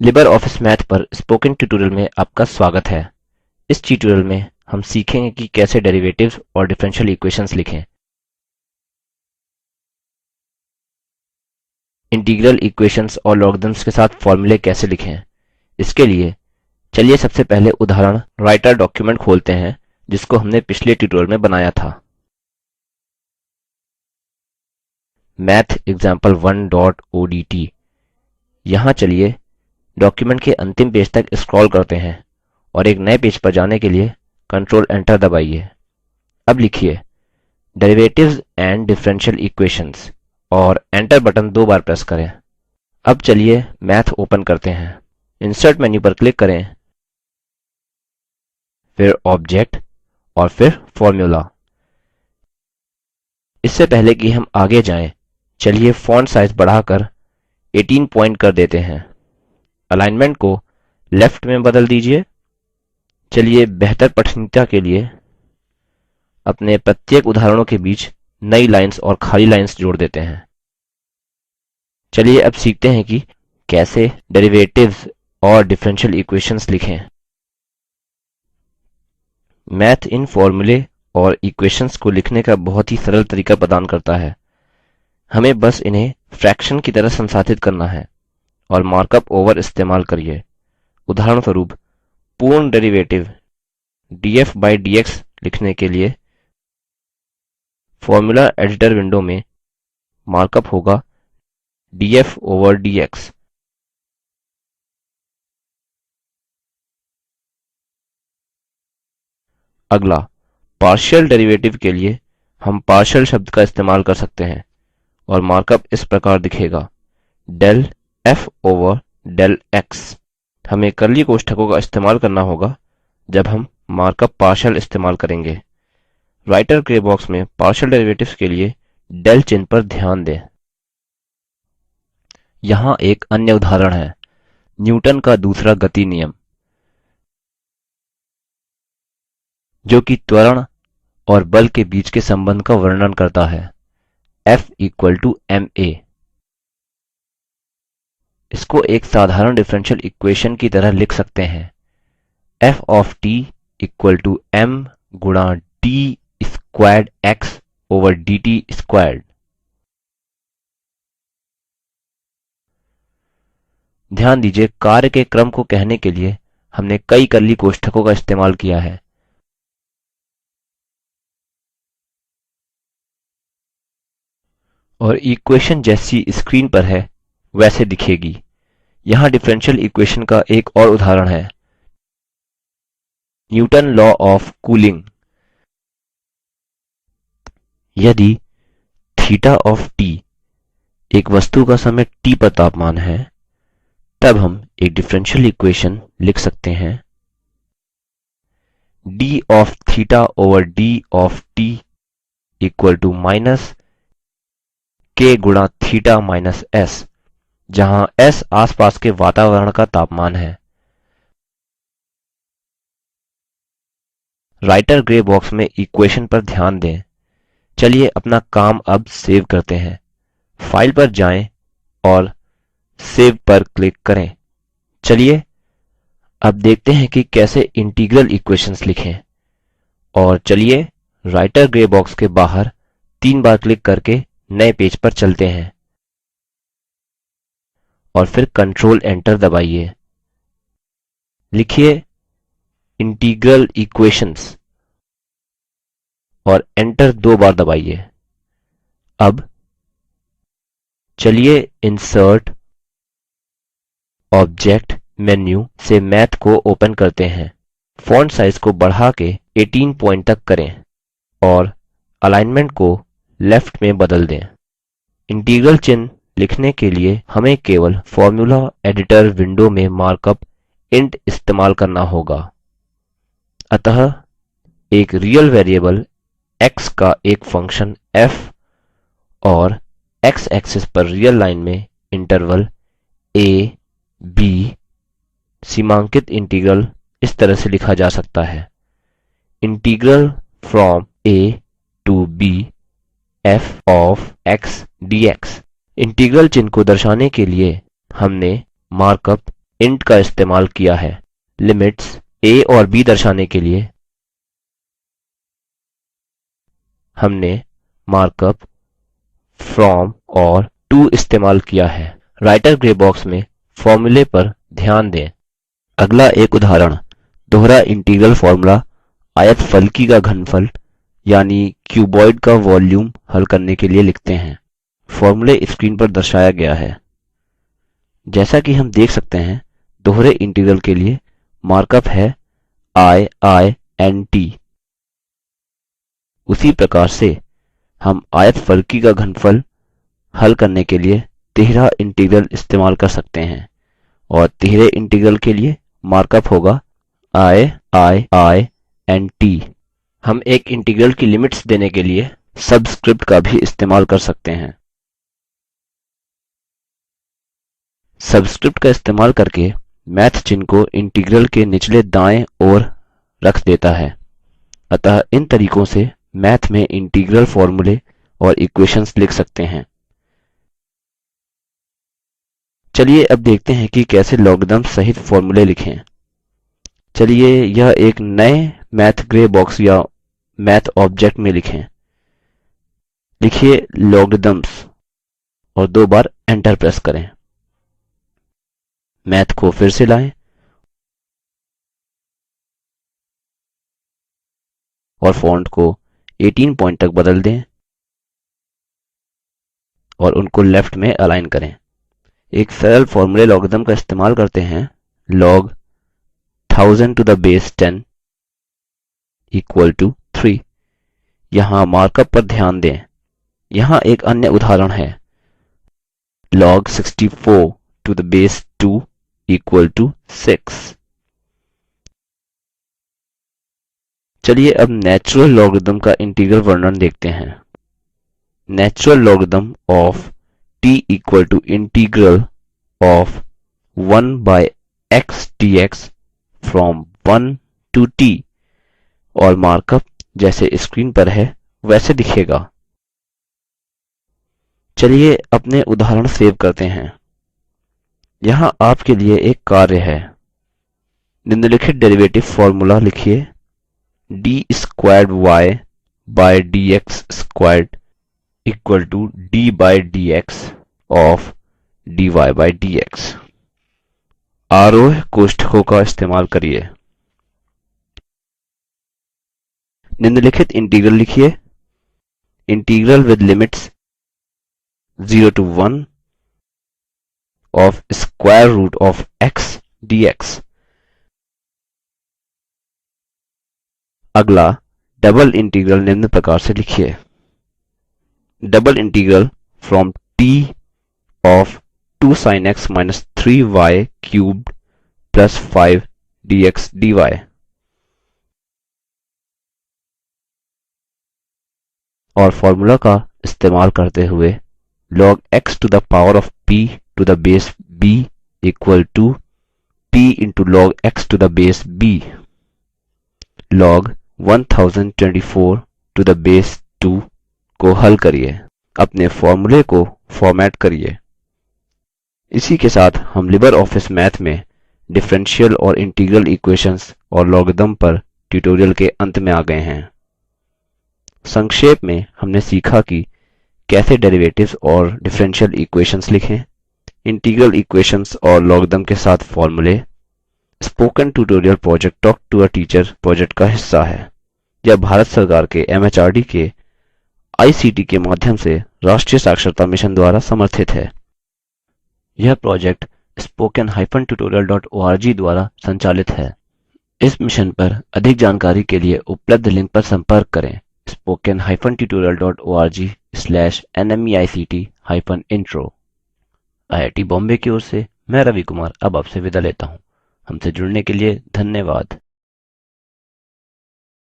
Libre office math पर spoken tutorial में आपका स्वागत है। इस ट्यूटोरियल में हम सीखेंगे कि कैसे डेरिवेटिव्स और डिफरेंशियल इक्वेशंस लिखें, इंटीग्रल इक्वेशंस और लॉगरिथम्स के साथ फॉर्मूले कैसे लिखें। इसके लिए चलिए सबसे पहले उदाहरण राइटर डॉक्युमेंट खोलते हैं जिसको हमने पिछले ट्यूटोरियल में बनाया था। mathexample1.odt। यहाँ चलिए डॉक्युमेंट के अंतिम पेज तक स्क्रॉल करते हैं और एक नए पेज पर जाने के लिए कंट्रोल एंटर दबाइए। अब लिखिए डेरिवेटिव्स एंड डिफरेंशियल इक्वेशंस और एंटर बटन 2 बार प्रेस करें। अब चलिए मैथ ओपन करते हैं। इंसर्ट मेन्यू पर क्लिक करें, फिर ऑब्जेक्ट और फिर फॉर्मूला। इससे पहले कि हम आगे जाएं, चलिए फॉन्ट साइज बढ़ाकर 18 पॉइंट कर देते हैं। अलाइनमेंट को लेफ्ट में बदल दीजिए। चलिए बेहतर पठनीयता के लिए अपने प्रत्येक उदाहरणों के बीच नई लाइंस और खाली लाइंस जोड़ देते हैं। चलिए अब सीखते हैं कि कैसे डेरिवेटिव्स और डिफरेंशियल इक्वेशंस लिखें। मैथ इन फॉर्मूले और इक्वेशंस को लिखने का बहुत ही सरल तरीका प्रदान करता है। हमें बस इन्हें फ्रैक्शन की तरह संसाधित करना है और मार्कअप ओवर इस्तेमाल करिए। उदाहरणस्वरूप पूर्ण डेरिवेटिव df by dx लिखने के लिए फॉर्मूला एडिटर विंडो में मार्कअप होगा df over dx। अगला पार्शियल डेरिवेटिव के लिए हम पार्शियल शब्द का इस्तेमाल कर सकते हैं और मार्कअप इस प्रकार दिखेगा del f over del x। हमें कर्ली कोष्ठकों का इस्तेमाल करना होगा जब हम मार्कअप पार्शियल इस्तेमाल करेंगे। राइटर ग्रे बॉक्स में पार्शियल डेरिवेटिव्स के लिए del चिन्ह पर ध्यान दें। यहाँ एक अन्य उदाहरण है, न्यूटन का दूसरा गति नियम, जो कि त्वरण और बल के बीच के संबंध का वर्णन करता है। F equal to ma। इसको एक साधारण डिफरेंशियल इक्वेशन की तरह लिख सकते हैं। f of t equal to m गुणा d squared x over dt squared। ध्यान दीजिए कार्य के क्रम को कहने के लिए हमने कई कर्ली कोष्ठकों का इस्तेमाल किया है। और इक्वेशन जैसी स्क्रीन पर है वैसे दिखेगी। यहाँ डिफरेंशियल इक्वेशन का एक और उदाहरण है, न्यूटन लॉ ऑफ कूलिंग। यदि थीटा ऑफ t एक वस्तु का समय t पर तापमान है, तब हम एक डिफरेंशियल इक्वेशन लिख सकते हैं d of theta over d of t equal to minus k गुणा थीटा माइनस s, जहाँ s आसपास के वातावरण का तापमान है। राइटर ग्रे बॉक्स में इक्वेशन पर ध्यान दें। चलिए अपना काम अब सेव करते हैं। फाइल पर जाएं और सेव पर क्लिक करें। चलिए अब देखते हैं कि कैसे इंटीग्रल इक्वेशंस लिखें। और चलिए राइटर ग्रे बॉक्स के बाहर 3 बार क्लिक करके नए पेज पर चलते हैं और फिर कंट्रोल एंटर दबाइए। लिखिए इंटीग्रल इक्वेशंस और एंटर 2 बार दबाइए। अब चलिए इंसर्ट ऑब्जेक्ट मेन्यू से मैथ को ओपन करते हैं। फॉन्ट साइज को बढ़ा के 18 पॉइंट तक करें और अलाइनमेंट को लेफ्ट में बदल दें। इंटीग्रल चिन्ह लिखने के लिए हमें केवल फॉर्मूला एडिटर विंडो में मार्कअप int इस्तेमाल करना होगा। अतः एक रियल वेरिएबल x का एक फंक्शन f और x एक्सिस पर रियल लाइन में इंटरवल a b सीमांकित इंटीग्रल इस तरह से लिखा जा सकता है, integral from a to b f of x dx। Integral चिन्ह को दर्शाने के लिए हमने मार्कअप int का इस्तेमाल किया है। लिमिट्स a और b दर्शाने के लिए हमने मार्कअप from और to इस्तेमाल किया है। राइटर ग्रे बॉक्स में फॉर्मूले पर ध्यान दें। अगला एक उदाहरण दोहरा इंटीग्रल फॉर्मूला आयतफलकी का घनफल यानी क्यूबॉइड का वॉल्यूम हल करने के लिए लिखते हैं। फॉर्मूले स्क्रीन पर दर्शाया गया है। जैसा कि हम देख सकते हैं दोहरे इंटीग्रल के लिए मार्कअप है int। उसी प्रकार से हम आयतफलकी का घनफल हल करने के लिए तिहरा इंटीग्रल इस्तेमाल कर सकते हैं और तिहरे इंटीग्रल के लिए मार्कअप होगा int। हम एक इंटीग्रल की लिमिट्स देने के लिए सबस्क्रिप्ट का भी इस्तेमाल कर सकते हैं। सबस्क्रिप्ट का इस्तेमाल करके मैथ चिन्ह को इंटीग्रल के निचले दाएं ओर रख देता है। अतः इन तरीकों से मैथ में इंटीग्रल फॉर्मूले और इक्वेशंस लिख सकते हैं। चलिए अब देखते हैं कि कैसे लॉगरिदम्स सहित फॉर्मूले लिखें। चलिए यह एक नए मैथ ग्रे बॉक्स या मैथ ऑब्जेक्ट में लिखें। लिखिए लॉगरिदम्स और 2 बार एंटर प्रेस करें। मैथ को फिर से लाएं और फॉन्ट को 18 पॉइंट तक बदल दें और उनको लेफ्ट में अलाइन करें। एक सरल फॉर्मूले लॉगरिदम का इस्तेमाल करते हैं। log 1000 to the base 10 equal to 3। यहाँ मार्कअप पर ध्यान दें। यहाँ एक अन्य उदाहरण है log 64 to the base 2 equal to 6। चलिए अब नेचुरल लॉगरिदम का इंटीग्रल वर्णन देखते हैं। Natural logarithm of t equal to integral of 1 by x dx from 1 to t और मार्कअप जैसे स्क्रीन पर है वैसे दिखेगा। चलिए अपने उदाहरण सेव करते हैं। यहाँ आपके लिए एक कार्य है। निम्नलिखित डेरिवेटिव फॉर्मूला लिखिए d squared y by dx squared equal to d by dx of dy by dx। आरोह कोष्ठकों का इस्तेमाल करिए। निम्नलिखित इंटीग्रल लिखिए। Integral with limits 0 to 1 of square root of x dx। अगला डबल इंटीग्रल निम्न प्रकार से लिखिए। Double integral from t of 2 sin x minus 3y cubed plus 5 dx dy। और फॉर्मूला का इस्तेमाल करते हुए log x to the power of p to the base b equal to p into log x to the base b। log 1024 to the base 2 को हल करिए। अपने फॉर्मूले को फॉर्मेट करिए। इसी के साथ हम लिबर ऑफिस मैथ में डिफरेंशियल और इंटीग्रल इक्वेशंस और लॉगरिदम पर ट्यूटोरियल के अंत में आ गए हैं। संक्षेप में हमने सीखा कि कैसे डेरिवेटिव्स और डिफरेंशियल इक्वेशंस लिखें, इंटीग्रल इक्वेशंस और लॉगरिदम के साथ फॉर्मूले। Spoken tutorial project talk to a teacher project का हिस्सा है। यह भारत सरकार के MHRD के ICT के माध्यम से राष्ट्रीय साक्षरता मिशन द्वारा समर्थित है। यह प्रोजेक्ट spoken-tutorial.org द्वारा संचालित है। इस मिशन पर अधिक जानकारी के लिए उपलब्ध लिंक पर संपर्क करें spoken-tutorial.org/nmeict-intro। IIT बॉम्बे की ओर से मैं रवि कुमार अब आपसे विदा लेता हूँ। हमसे जुड़ने के लिए धन्यवाद।